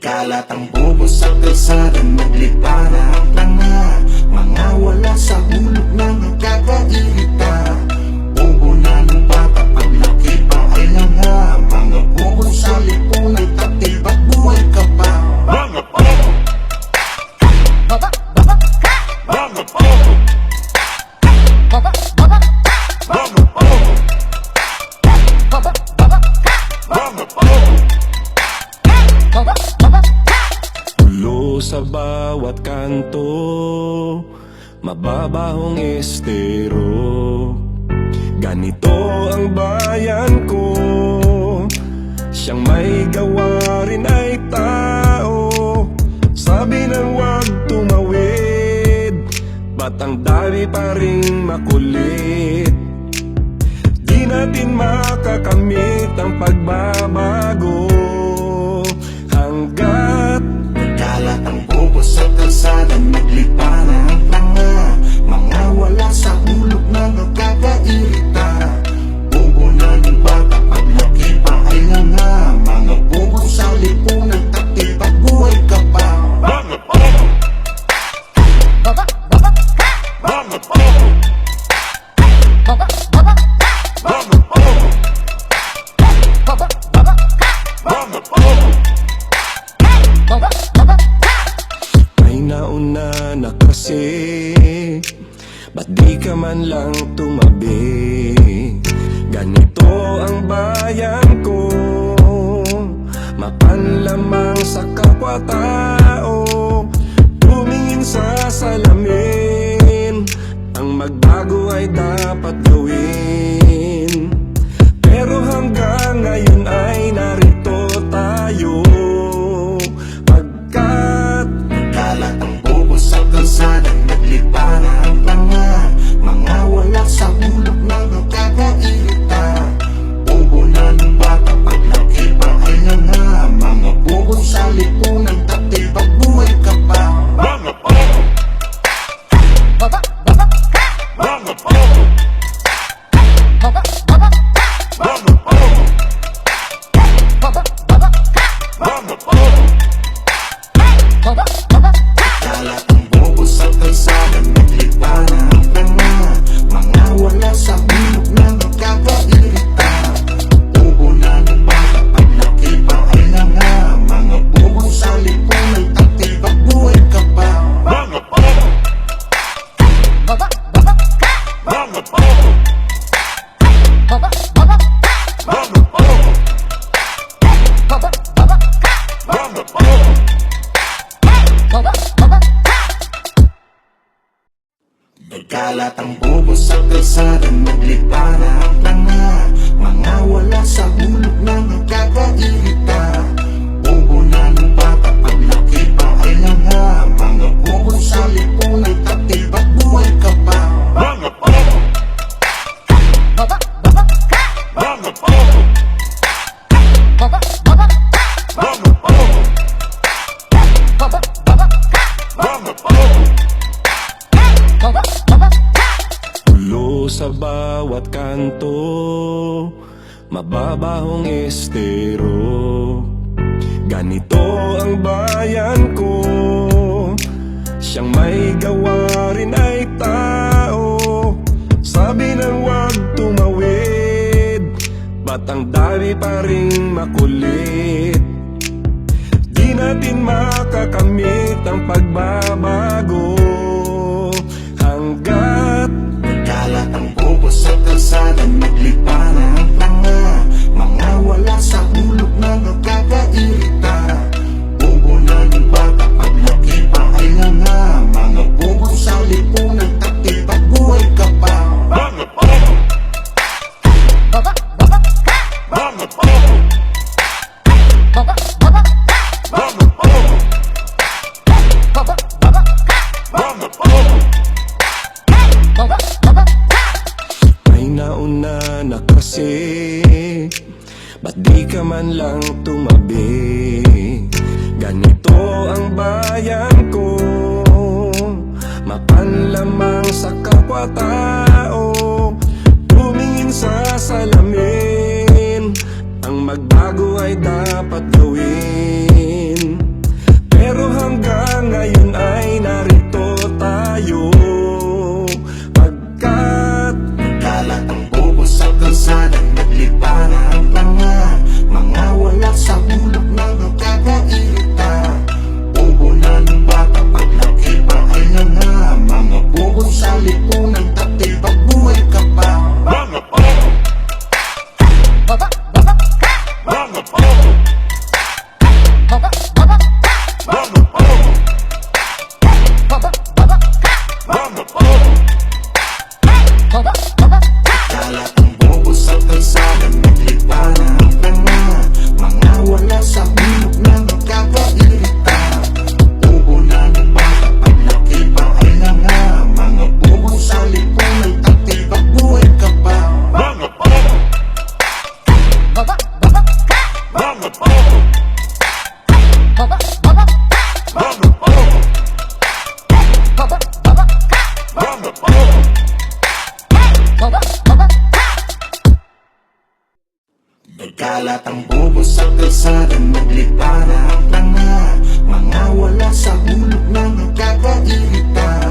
Kalat ang bobo sa kalsada, naglipa na ang tanga. Mga wala sa hulog na nagkakairita. Bobo na ng bata, paglaki pa ay langa. Mga bobo sa lipunan, taktil ba't buhay ka pa? Mga bobo! Bobo, bobo ka! Mga bobo! Bobo, bobo! Mga bobo! Bobo, bobo ka! Mga bobo! Bobo, bobo ka! Ulo sa bawat kanto, mababahong estero. Ganito ang bayan ko, siyang may gawa rin ay tao. Sabi ng wag tumawid, ba't ang dami pa rin makulit? Di natin makakamit ang pagbabago hanggat Kalat ang bobo sa kalsada, naglipa na ang tanga. Mga wala sa hulog na nagkakairita. Bobo na ng bata, paglaki pa ay langa. Mga bobo sa lipunan, taktil ba't buhay ka pa? Mga bobo! Bobo, bobo ka! Mga bobo! Bobo, bobo! Mga bobo! Bobo, bobo ka! Mga bobo! Bobo, bobo ka! ay nauna na kasi, ba't di ka man lang tumabi? Ganito ang bayan ko, mapanlamang sa kapwa-tao. Tumingin sa salamin, ang magbago ay dapat gawin. Pero hanggang ngayon ay narito tayo, pagkat Kalat ang bobo sa kalsada, naglipa na ang tanga. Mga wala sa hulog na nagkakairita. Bobo na ng bata, paglaki pa ay langa. Mga bobo sa lipunan, taktil ba't buhay ka pa? Mga bobo! Bobo, bobo ka! Mga bobo! Bobo, bobo ka! Mga bobo! Bobo, bobo ka! Mga bobo! Bobo, bobo ka! Kalat ang bobo sa kalsada, naglipa na ang tanga. Mga wala sa hulog na nagkakairita. Bobo na ng bata, paglaki pa ay langa. Mga bobo sa lipunan, taktil ba't buhay ka pa? Mga bobo! Bobo, bobo ka! Mga bobo! Bobo, bobo ka! Mga bobo! Bobo, bobo ka! Mga bobo! Bobo, bobo ka! Nagkalat ang bobo sa kalsada, naglipa na ang tanga. Mga wala sa hulog na nagkakairita. Bobo na ng bata, paglaki pa ay langa. Mga bobo sa lipunan, taktil ba't buhay ka pa? Mga bobo! Bobo, bobo ka! Mga bobo! Bobo, bobo ka! Mga bobo! Bobo, bobo ka! Mga bobo! Bobo, bobo ka! ulo sa bawat kanto, mababahong estero. Ganito ang bayan ko, siyang may gawa rin ay tao. Sabi ng wag tumawid, ba't ang dami pa rin makulit? Di natin makakamit ang pagbabago hanggat Kalat ang bobo sa kalsada, naglipa na ang tanga. Mga wala sa hulog na nagkakairita. Bobo na ng bata, paglaki pa ay langa. Mga bobo sa lipunan, taktil ba't buhay ka pa? Mga bobo! Bobo, bobo ka! Mga bobo! Bobo, bobo ka! Mga bobo! Bobo, bobo ka! Mga bobo! Bobo, bobo ka! ay nauna na kasi, ba't di ka man lang tumabi? Ganito ang bayan ko, mapanlamang sa kapwa-tao. Tumingin sa salamin, ang magbago ay dapat gawin. Nagkalat ang bobo sa kalsada, naglipara ang tanga. Mga wala sa hulog na nagkakairita.